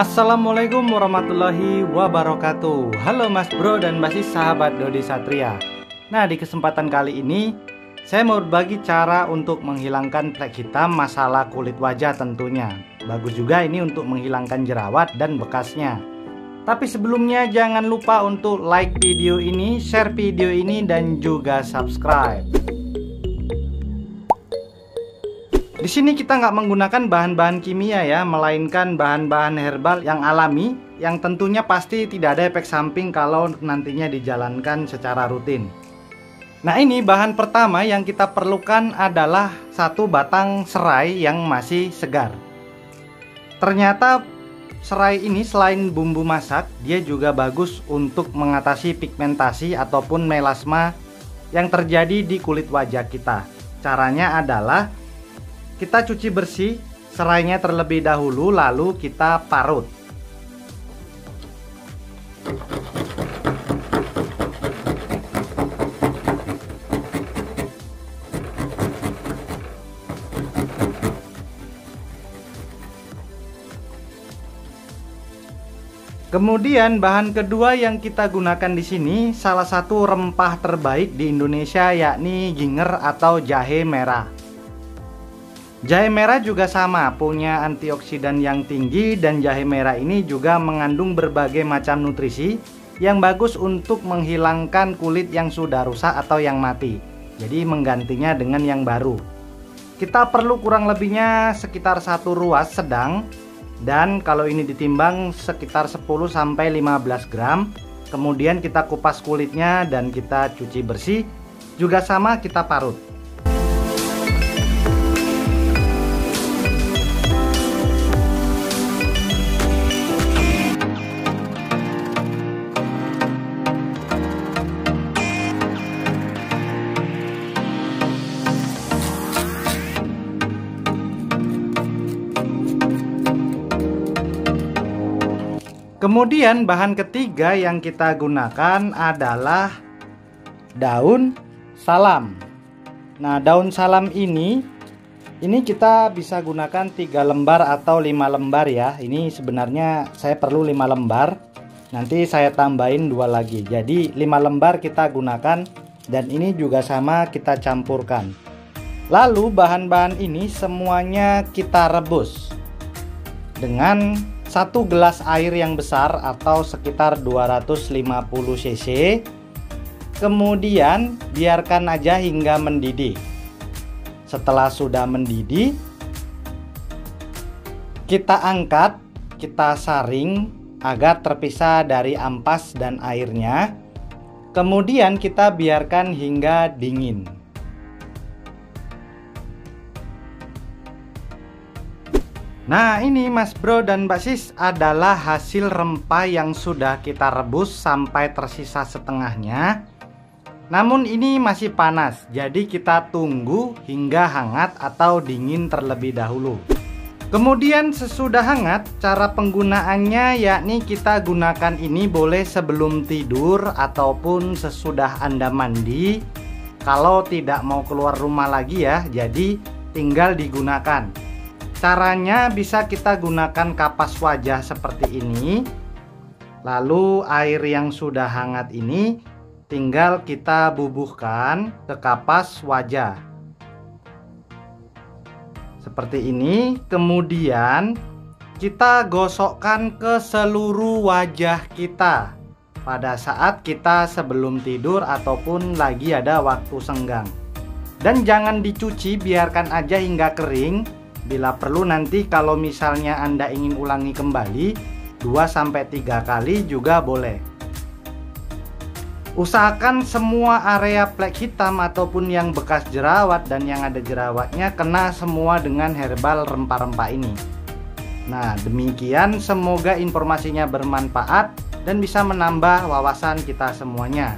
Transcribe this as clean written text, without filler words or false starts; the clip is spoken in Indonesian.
Assalamualaikum warahmatullahi wabarakatuh. Halo Mas Bro dan Mbak Sis, sahabat Dodi Satria. Nah, di kesempatan kali ini saya mau berbagi cara untuk menghilangkan flek hitam masalah kulit wajah tentunya. Bagus juga ini untuk menghilangkan jerawat dan bekasnya. Tapi sebelumnya jangan lupa untuk like video ini, share video ini, dan juga subscribe. Di sini kita nggak menggunakan bahan-bahan kimia ya, melainkan bahan-bahan herbal yang alami, yang tentunya pasti tidak ada efek samping kalau nantinya dijalankan secara rutin. Nah, ini bahan pertama yang kita perlukan adalah satu batang serai yang masih segar. Ternyata serai ini selain bumbu masak, dia juga bagus untuk mengatasi pigmentasi ataupun melasma yang terjadi di kulit wajah kita. Caranya adalah kita cuci bersih serainya terlebih dahulu, lalu kita parut. Kemudian bahan kedua yang kita gunakan di sini salah satu rempah terbaik di Indonesia, yakni ginger atau jahe merah. Jahe merah juga sama, punya antioksidan yang tinggi, dan jahe merah ini juga mengandung berbagai macam nutrisi yang bagus untuk menghilangkan kulit yang sudah rusak atau yang mati. Jadi menggantinya dengan yang baru. Kita perlu kurang lebihnya sekitar 1 ruas sedang, dan kalau ini ditimbang sekitar 10-15 gram. Kemudian kita kupas kulitnya dan kita cuci bersih. Juga sama kita parut. Kemudian bahan ketiga yang kita gunakan adalah daun salam. Nah, daun salam ini kita bisa gunakan 3 lembar atau 5 lembar ya. Ini sebenarnya saya perlu 5 lembar. Nanti saya tambahin 2 lagi. Jadi 5 lembar kita gunakan, dan ini juga sama kita campurkan. Lalu bahan-bahan ini semuanya kita rebus dengan 1 gelas air yang besar atau sekitar 250 cc. Kemudian biarkan aja hingga mendidih. Setelah sudah mendidih, kita angkat, kita saring agar terpisah dari ampas dan airnya. Kemudian kita biarkan hingga dingin. Nah, ini Mas Bro dan Mbak Sis adalah hasil rempah yang sudah kita rebus sampai tersisa setengahnya. Namun ini masih panas, jadi kita tunggu hingga hangat atau dingin terlebih dahulu. Kemudian sesudah hangat, cara penggunaannya yakni kita gunakan ini boleh sebelum tidur ataupun sesudah Anda mandi. Kalau tidak mau keluar rumah lagi ya, jadi tinggal digunakan. Caranya bisa kita gunakan kapas wajah seperti ini. Lalu air yang sudah hangat ini tinggal kita bubuhkan ke kapas wajah seperti ini. Kemudian kita gosokkan ke seluruh wajah kita pada saat kita sebelum tidur ataupun lagi ada waktu senggang. Dan jangan dicuci, biarkan aja hingga kering. Bila perlu nanti kalau misalnya Anda ingin ulangi kembali 2-3 kali juga boleh. Usahakan semua area flek hitam ataupun yang bekas jerawat dan yang ada jerawatnya kena semua dengan herbal rempah-rempah ini. Nah, demikian, semoga informasinya bermanfaat dan bisa menambah wawasan kita semuanya.